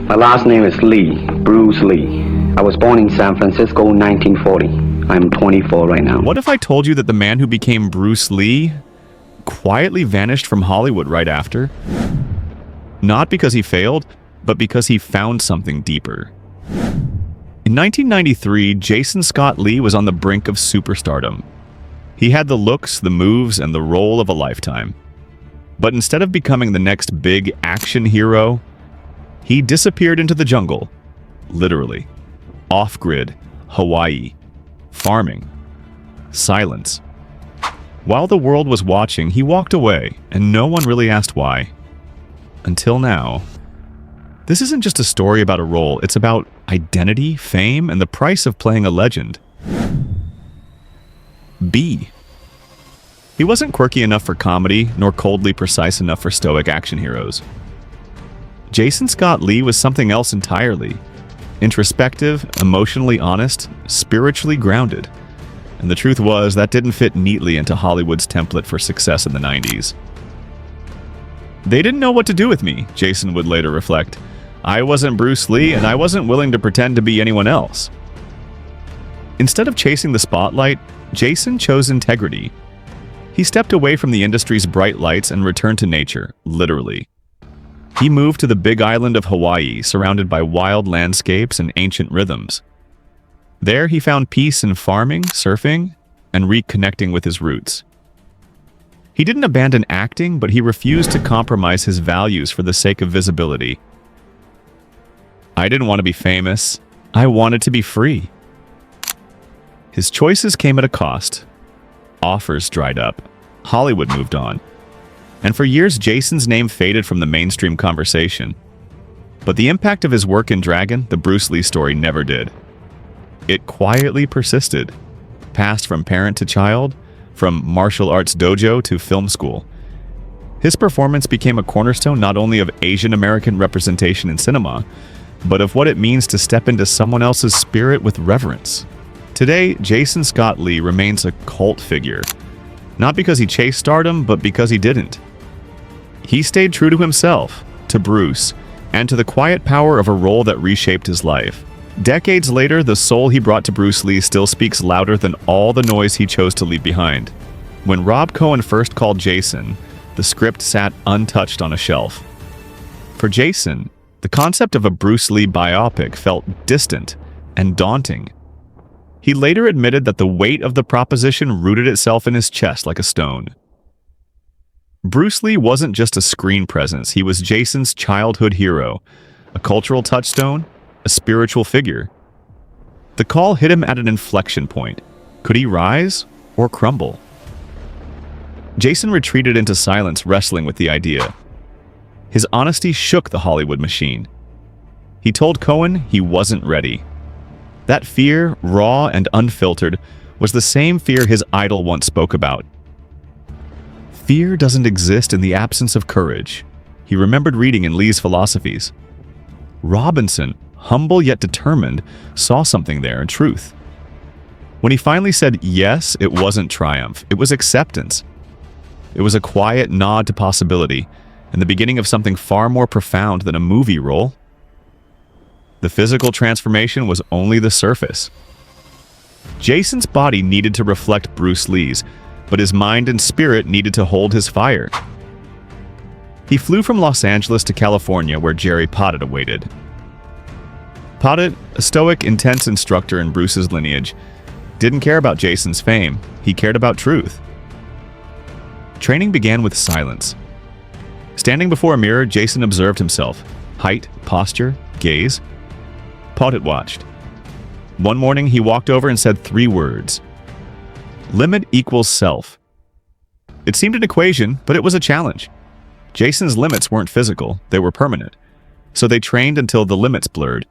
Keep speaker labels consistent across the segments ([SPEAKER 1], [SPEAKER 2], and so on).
[SPEAKER 1] My last name is Lee, Bruce Lee. I was born in San Francisco in 1940. I'm 24 right now.
[SPEAKER 2] What if I told you that the man who became Bruce Lee quietly vanished from Hollywood right after? Not because he failed, but because he found something deeper. In 1993, Jason Scott Lee was on the brink of superstardom. He had the looks, the moves, and the role of a lifetime. But instead of becoming the next big action hero, he disappeared into the jungle, literally. Off-grid, Hawaii, farming, silence. While the world was watching, he walked away, and no one really asked why. Until now. This isn't just a story about a role, it's about identity, fame, and the price of playing a legend. B. He wasn't quirky enough for comedy, nor coldly precise enough for stoic action heroes. Jason Scott Lee was something else entirely. Introspective, emotionally honest, spiritually grounded. And the truth was, that didn't fit neatly into Hollywood's template for success in the 90s. They didn't know what to do with me, Jason would later reflect. I wasn't Bruce Lee, and I wasn't willing to pretend to be anyone else. Instead of chasing the spotlight, Jason chose integrity. He stepped away from the industry's bright lights and returned to nature, literally. He moved to the big island of Hawaii, surrounded by wild landscapes and ancient rhythms. There he found peace in farming, surfing, and reconnecting with his roots. He didn't abandon acting, but he refused to compromise his values for the sake of visibility. I didn't want to be famous. I wanted to be free. His choices came at a cost. Offers dried up. Hollywood moved on. And for years, Jason's name faded from the mainstream conversation. But the impact of his work in Dragon, the Bruce Lee story, never did. It quietly persisted, passed from parent to child, from martial arts dojo to film school. His performance became a cornerstone not only of Asian American representation in cinema, but of what it means to step into someone else's spirit with reverence. Today, Jason Scott Lee remains a cult figure, not because he chased stardom, but because he didn't. He stayed true to himself, to Bruce, and to the quiet power of a role that reshaped his life. Decades later, the soul he brought to Bruce Lee still speaks louder than all the noise he chose to leave behind. When Rob Cohen first called Jason, the script sat untouched on a shelf. For Jason, the concept of a Bruce Lee biopic felt distant and daunting. He later admitted that the weight of the proposition rooted itself in his chest like a stone. Bruce Lee wasn't just a screen presence, he was Jason's childhood hero, a cultural touchstone, a spiritual figure. The call hit him at an inflection point. Could he rise or crumble? Jason retreated into silence, wrestling with the idea. His honesty shook the Hollywood machine. He told Cohen he wasn't ready. That fear, raw and unfiltered, was the same fear his idol once spoke about. Fear doesn't exist in the absence of courage, he remembered reading in Lee's philosophies. Robinson, humble yet determined, saw something there in truth. When he finally said yes, it wasn't triumph, it was acceptance. It was a quiet nod to possibility, and the beginning of something far more profound than a movie role. The physical transformation was only the surface. Jason's body needed to reflect Bruce Lee's, but his mind and spirit needed to hold his fire. He flew from Los Angeles to California, where Jerry Pottet awaited. Pottet, a stoic, intense instructor in Bruce's lineage, didn't care about Jason's fame. He cared about truth. Training began with silence. Standing before a mirror, Jason observed himself. Height, posture, gaze. Pottet watched. One morning, he walked over and said 3 words. Limit equals self. It seemed an equation, but it was a challenge. Jason's limits weren't physical, they were permanent. So they trained until the limits blurred.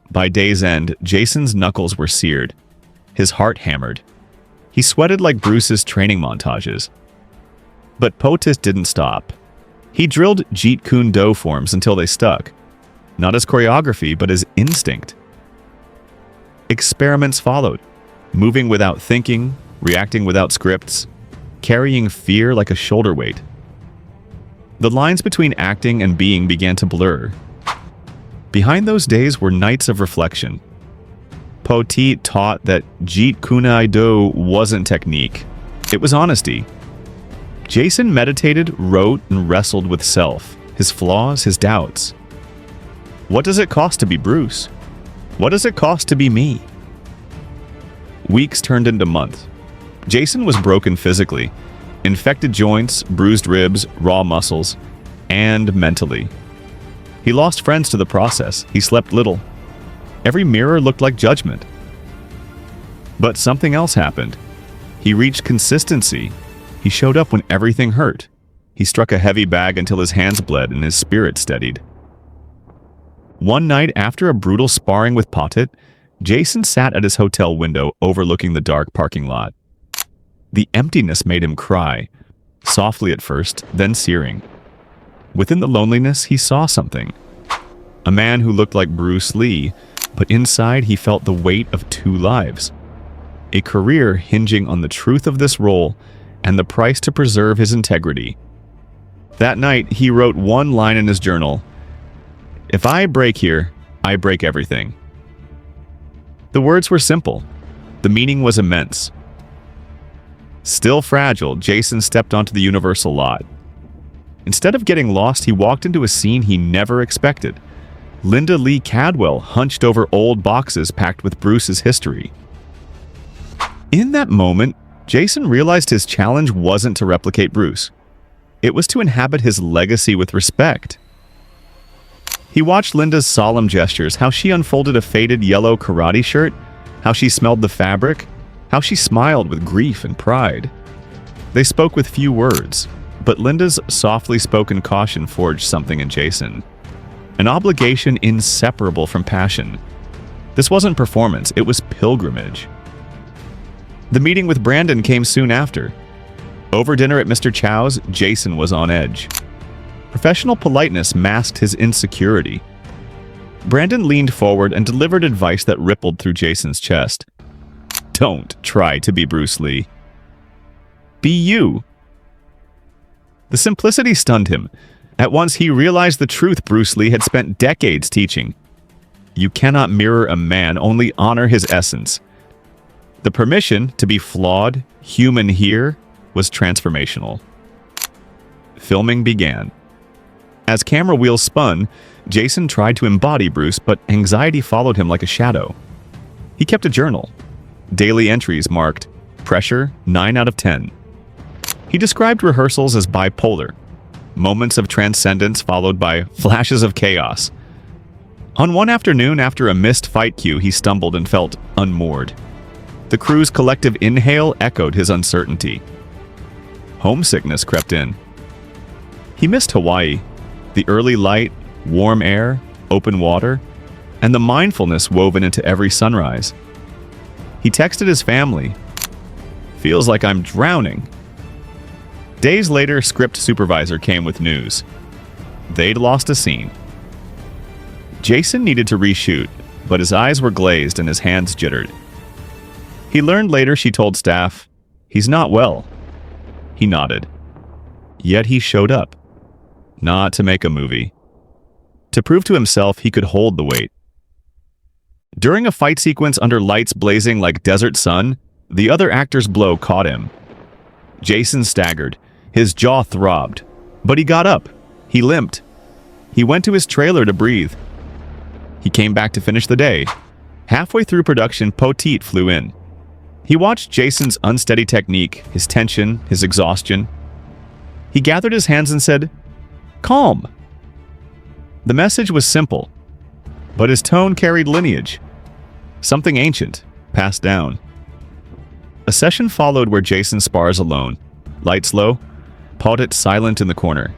[SPEAKER 2] By day's end, Jason's knuckles were seared. His heart hammered. He sweated like Bruce's training montages. But Pottet didn't stop. He drilled Jeet Kune Do forms until they stuck. Not as choreography, but as instinct. Experiments followed. Moving without thinking, reacting without scripts, carrying fear like a shoulder weight. The lines between acting and being began to blur. Behind those days were nights of reflection. Poteet taught that Jeet Kune Do wasn't technique. It was honesty. Jason meditated, wrote, and wrestled with self, his flaws, his doubts. What does it cost to be Bruce? What does it cost to be me? Weeks turned into months. Jason was broken physically, infected joints, bruised ribs, raw muscles, and mentally. He lost friends to the process. He slept little. Every mirror looked like judgment. But something else happened. He reached consistency. He showed up when everything hurt. He struck a heavy bag until his hands bled and his spirit steadied. One night after a brutal sparring with Poteet, Jason sat at his hotel window overlooking the dark parking lot. The emptiness made him cry, softly at first, then searing. Within the loneliness, he saw something. A man who looked like Bruce Lee, but inside he felt the weight of two lives. A career hinging on the truth of this role and the price to preserve his integrity. That night, he wrote one line in his journal: "If I break here, I break everything." The words were simple. The meaning was immense. Still fragile, Jason stepped onto the Universal lot. Instead of getting lost, he walked into a scene he never expected. Linda Lee Cadwell hunched over old boxes packed with Bruce's history. In that moment, Jason realized his challenge wasn't to replicate Bruce. It was to inhabit his legacy with respect. He watched Linda's solemn gestures, how she unfolded a faded yellow karate shirt, how she smelled the fabric, how she smiled with grief and pride. They spoke with few words, but Linda's softly spoken caution forged something in Jason. An obligation inseparable from passion. This wasn't performance, it was pilgrimage. The meeting with Brandon came soon after. Over dinner at Mr. Chow's, Jason was on edge. Professional politeness masked his insecurity. Brandon leaned forward and delivered advice that rippled through Jason's chest. Don't try to be Bruce Lee. Be you. The simplicity stunned him. At once he realized the truth Bruce Lee had spent decades teaching. You cannot mirror a man, only honor his essence. The permission to be flawed, human here, was transformational. Filming began. As camera wheels spun, Jason tried to embody Bruce, but anxiety followed him like a shadow. He kept a journal. Daily entries marked pressure 9 out of 10. He described rehearsals as bipolar, moments of transcendence followed by flashes of chaos. On one afternoon after a missed fight cue, he stumbled and felt unmoored. The crew's collective inhale echoed his uncertainty. Homesickness crept in. He missed Hawaii, the early light, warm air, open water, and the mindfulness woven into every sunrise. He texted his family, "Feels like I'm drowning." Days later, script supervisor came with news. They'd lost a scene. Jason needed to reshoot, but his eyes were glazed and his hands jittered. He learned later, she told staff, "He's not well." He nodded. Yet he showed up. Not to make a movie. To prove to himself he could hold the weight. During a fight sequence under lights blazing like desert sun, the other actor's blow caught him. Jason staggered. His jaw throbbed. But he got up. He limped. He went to his trailer to breathe. He came back to finish the day. Halfway through production, Poteet flew in. He watched Jason's unsteady technique, his tension, his exhaustion. He gathered his hands and said, "Calm." The message was simple, but his tone carried lineage. Something ancient, passed down. A session followed where Jason spars alone, lights low, Poteet silent in the corner.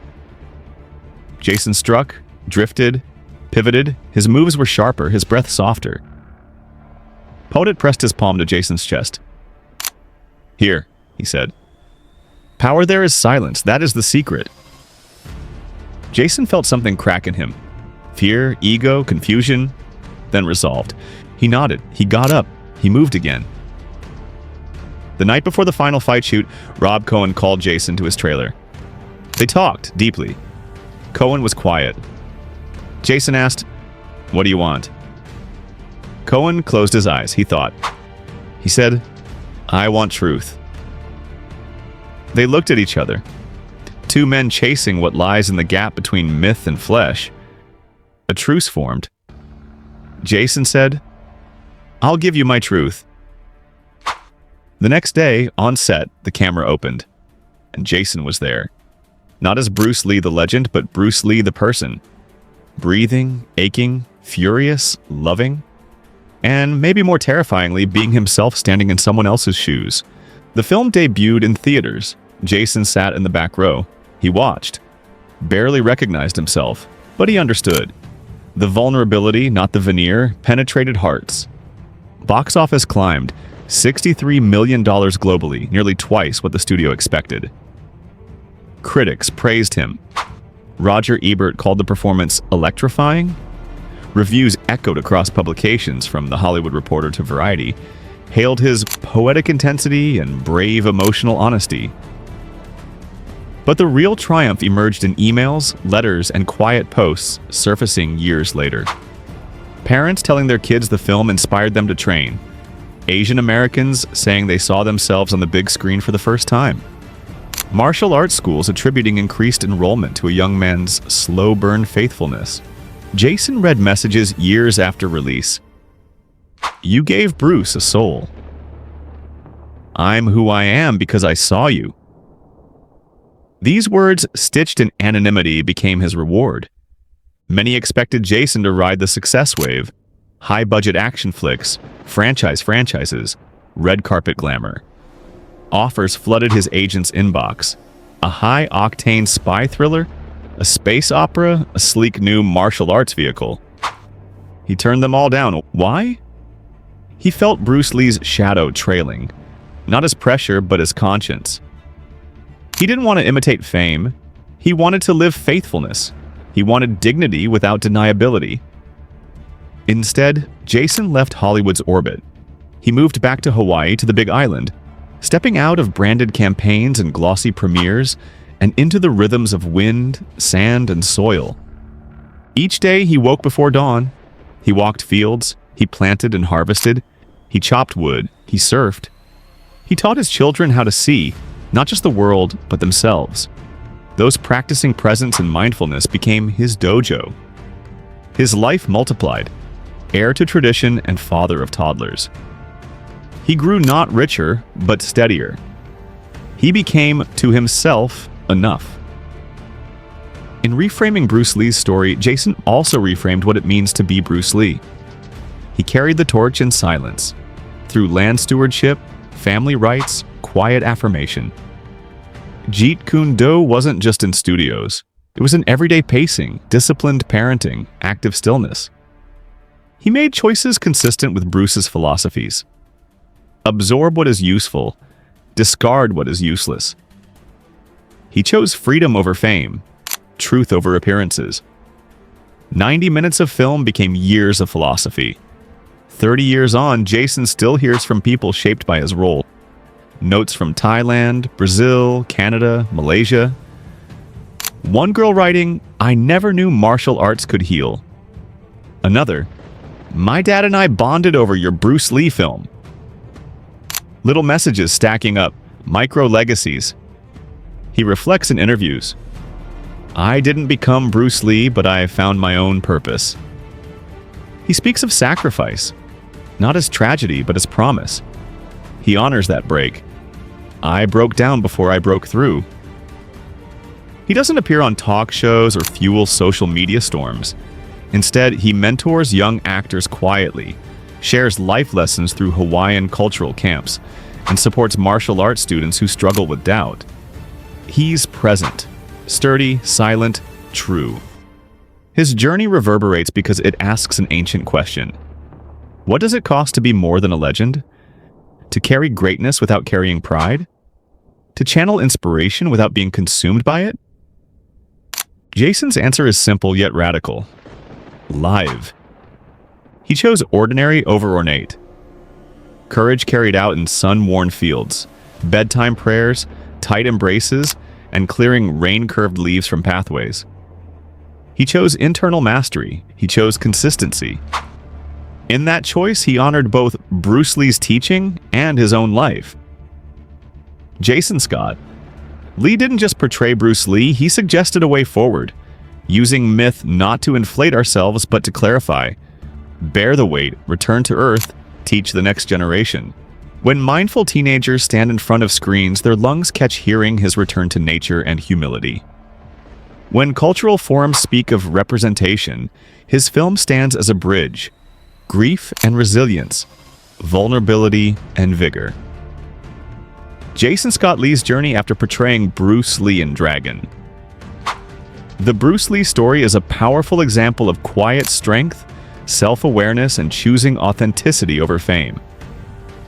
[SPEAKER 2] Jason struck, drifted, pivoted. His moves were sharper, his breath softer. Poteet pressed his palm to Jason's chest. "Here," he said. "Power there is silence. That is the secret." Jason felt something crack in him. Fear, ego, confusion, then resolved. He nodded. He got up. He moved again. The night before the final fight shoot, Rob Cohen called Jason to his trailer. They talked deeply. Cohen was quiet. Jason asked, What do you want? Cohen closed his eyes. He thought. He said, I want truth. They looked at each other. Two men chasing what lies in the gap between myth and flesh. A truce formed. Jason said, I'll give you my truth. The next day, on set, the camera opened, and Jason was there. Not as Bruce Lee the legend, but Bruce Lee the person. Breathing, aching, furious, loving, and maybe more terrifyingly, being himself standing in someone else's shoes. The film debuted in theaters. Jason sat in the back row. He watched. Barely recognized himself, but he understood. The vulnerability, not the veneer, penetrated hearts. Box office climbed, $63 million globally, nearly twice what the studio expected. Critics praised him. Roger Ebert called the performance electrifying. Reviews echoed across publications, from The Hollywood Reporter to Variety, hailed his poetic intensity and brave emotional honesty. But the real triumph emerged in emails, letters, and quiet posts surfacing years later. Parents telling their kids the film inspired them to train. Asian Americans saying they saw themselves on the big screen for the first time. Martial arts schools attributing increased enrollment to a young man's slow-burn faithfulness. Jason read messages years after release. You gave Bruce a soul. I'm who I am because I saw you. These words, stitched in anonymity, became his reward. Many expected Jason to ride the success wave. High-budget action flicks, franchises, red carpet glamour. Offers flooded his agent's inbox. A high-octane spy thriller, a space opera, a sleek new martial arts vehicle. He turned them all down. Why? He felt Bruce Lee's shadow trailing. Not as pressure, but as conscience. He didn't want to imitate fame. He wanted to live faithfulness. He wanted dignity without deniability. Instead, Jason left Hollywood's orbit. He moved back to Hawaii, to the Big Island, stepping out of branded campaigns and glossy premieres and into the rhythms of wind, sand, and soil. Each day he woke before dawn. He walked fields, he planted and harvested, he chopped wood, he surfed. He taught his children how to see, not just the world, but themselves. Those practicing presence and mindfulness became his dojo. His life multiplied, heir to tradition and father of toddlers. He grew not richer, but steadier. He became, to himself, enough. In reframing Bruce Lee's story, Jason also reframed what it means to be Bruce Lee. He carried the torch in silence, through land stewardship, family rights, quiet affirmation. Jeet Kune Do wasn't just in studios. It was in everyday pacing, disciplined parenting, active stillness. He made choices consistent with Bruce's philosophies. Absorb what is useful, discard what is useless. He chose freedom over fame, truth over appearances. 90 minutes of film became years of philosophy. 30 years on, Jason still hears from people shaped by his role. Notes from Thailand, Brazil, Canada, Malaysia. One girl writing, I never knew martial arts could heal. Another, my dad and I bonded over your Bruce Lee film. Little messages stacking up, micro legacies. He reflects in interviews. I didn't become Bruce Lee, but I found my own purpose. He speaks of sacrifice, not as tragedy, but as promise. He honors that break. I broke down before I broke through. He doesn't appear on talk shows or fuel social media storms. Instead, he mentors young actors quietly, shares life lessons through Hawaiian cultural camps, and supports martial arts students who struggle with doubt. He's present, sturdy, silent, true. His journey reverberates because it asks an ancient question. What does it cost to be more than a legend? To carry greatness without carrying pride? To channel inspiration without being consumed by it? Jason's answer is simple yet radical. Live. He chose ordinary over ornate. Courage carried out in sun-worn fields, bedtime prayers, tight embraces, and clearing rain-curved leaves from pathways. He chose internal mastery. He chose consistency. In that choice, he honored both Bruce Lee's teaching and his own life. Jason Scott. Lee didn't just portray Bruce Lee, he suggested a way forward, using myth not to inflate ourselves but to clarify. Bear the weight, return to earth, teach the next generation. When mindful teenagers stand in front of screens, their lungs catch hearing his return to nature and humility. When cultural forums speak of representation, his film stands as a bridge. Grief and resilience, vulnerability and vigor. Jason Scott Lee's journey after portraying Bruce Lee in Dragon. The Bruce Lee story is a powerful example of quiet strength, self-awareness, and choosing authenticity over fame.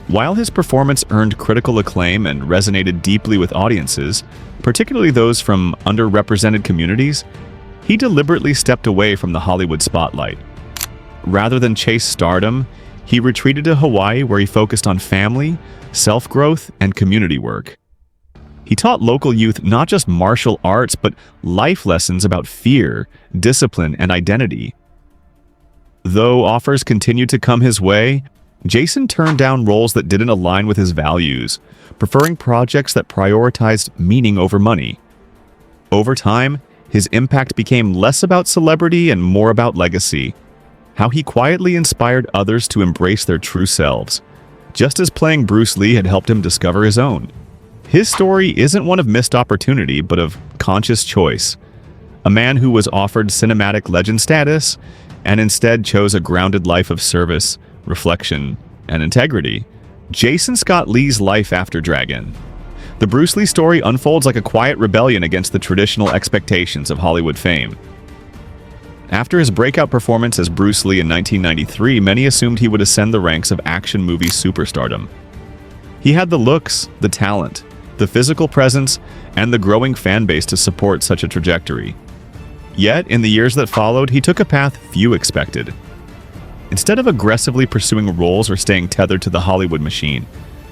[SPEAKER 2] While his performance earned critical acclaim and resonated deeply with audiences, particularly those from underrepresented communities, he deliberately stepped away from the Hollywood spotlight. Rather than chase stardom, he retreated to Hawaii where he focused on family, self-growth, and community work. He taught local youth not just martial arts, but life lessons about fear, discipline, and identity. Though offers continued to come his way, Jason turned down roles that didn't align with his values, preferring projects that prioritized meaning over money. Over time, his impact became less about celebrity and more about legacy, how he quietly inspired others to embrace their true selves, just as playing Bruce Lee had helped him discover his own. His story isn't one of missed opportunity, but of conscious choice. A man who was offered cinematic legend status and instead chose a grounded life of service, reflection, and integrity. Jason Scott Lee's life after Dragon. The Bruce Lee story unfolds like a quiet rebellion against the traditional expectations of Hollywood fame. After his breakout performance as Bruce Lee in 1993, many assumed he would ascend the ranks of action movie superstardom. He had the looks, the talent, the physical presence, and the growing fan base to support such a trajectory. Yet, in the years that followed, he took a path few expected. Instead of aggressively pursuing roles or staying tethered to the Hollywood machine,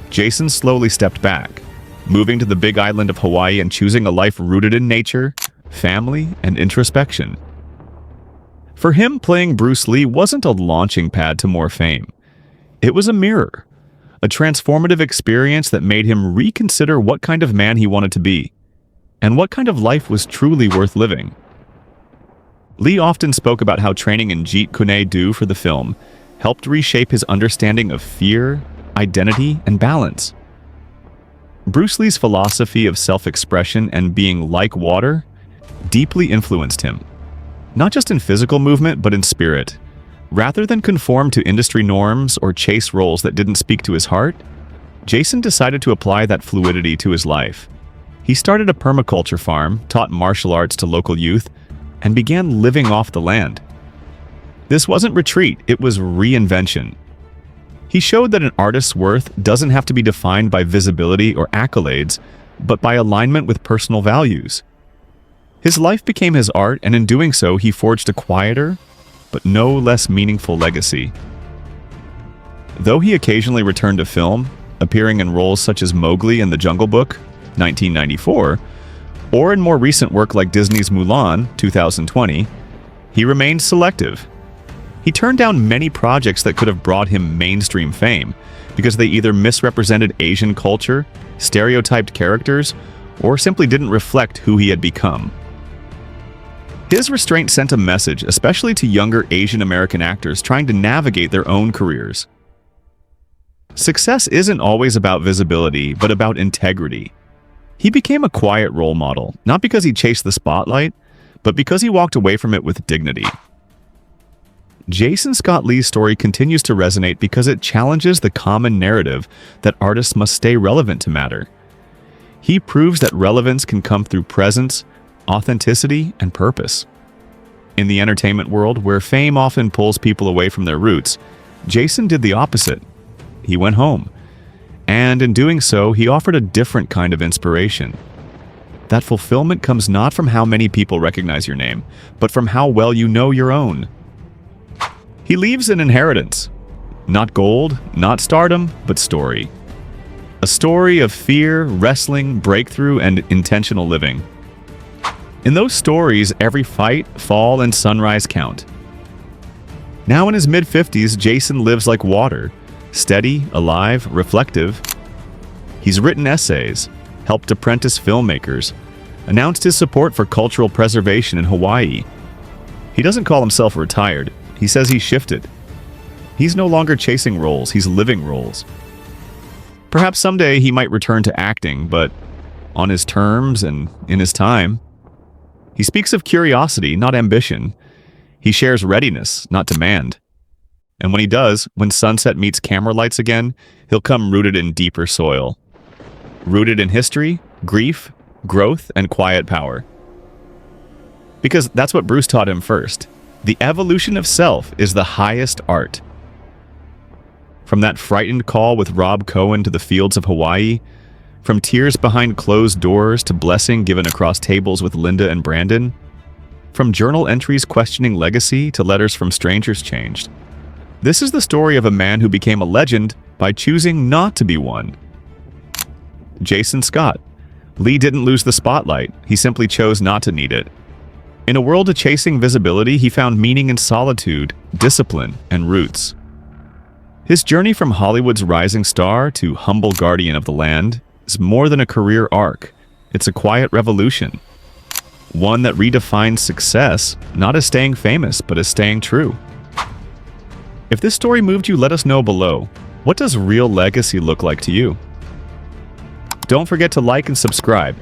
[SPEAKER 2] Jason slowly stepped back, moving to the big island of Hawaii and choosing a life rooted in nature, family, and introspection. For him, playing Bruce Lee wasn't a launching pad to more fame. It was a mirror, a transformative experience that made him reconsider what kind of man he wanted to be, and what kind of life was truly worth living. Lee often spoke about how training in Jeet Kune Do for the film helped reshape his understanding of fear, identity, and balance. Bruce Lee's philosophy of self-expression and being like water deeply influenced him, not just in physical movement, but in spirit. Rather than conform to industry norms or chase roles that didn't speak to his heart, Jason decided to apply that fluidity to his life. He started a permaculture farm, taught martial arts to local youth, and began living off the land. This wasn't retreat, it was reinvention. He showed that an artist's worth doesn't have to be defined by visibility or accolades, but by alignment with personal values. His life became his art, and in doing so, he forged a quieter, but no less meaningful legacy. Though he occasionally returned to film, appearing in roles such as Mowgli in The Jungle Book, 1994, or in more recent work like Disney's Mulan, 2020, he remained selective. He turned down many projects that could have brought him mainstream fame because they either misrepresented Asian culture, stereotyped characters, or simply didn't reflect who he had become. His restraint sent a message, especially to younger Asian American actors trying to navigate their own careers. Success isn't always about visibility, but about integrity. He became a quiet role model, not because he chased the spotlight, but because he walked away from it with dignity. Jason Scott Lee's story continues to resonate because it challenges the common narrative that artists must stay relevant to matter. He proves that relevance can come through presence, authenticity, and purpose. In the entertainment world, where fame often pulls people away from their roots, Jason did the opposite. He went home. And in doing so, he offered a different kind of inspiration. That fulfillment comes not from how many people recognize your name, but from how well you know your own. He leaves an inheritance. Not gold, not stardom, but story. A story of fear, wrestling, breakthrough, and intentional living. In those stories, every fight, fall, and sunrise count. Now in his mid-50s, Jason lives like water, steady, alive, reflective. He's written essays, helped apprentice filmmakers, announced his support for cultural preservation in Hawaii. He doesn't call himself retired. He says he's shifted. He's no longer chasing roles, he's living roles. Perhaps someday he might return to acting, but on his terms and in his time. He speaks of curiosity, not ambition. He shares readiness, not demand. And when he does, when sunset meets camera lights again, he'll come rooted in deeper soil. Rooted in history, grief, growth, and quiet power. Because that's what Bruce taught him first. The evolution of self is the highest art. From that frightened call with Rob Cohen to the fields of Hawaii, from tears behind closed doors to blessing given across tables with Linda and Brandon, from journal entries questioning legacy to letters from strangers changed. This is the story of a man who became a legend by choosing not to be one. Jason Scott. Lee didn't lose the spotlight, he simply chose not to need it. In a world of chasing visibility, he found meaning in solitude, discipline, and roots. His journey from Hollywood's rising star to humble guardian of the land is more than a career arc. It's a quiet revolution. One that redefines success, not as staying famous, but as staying true. If this story moved you, let us know below. What does real legacy look like to you? Don't forget to like and subscribe.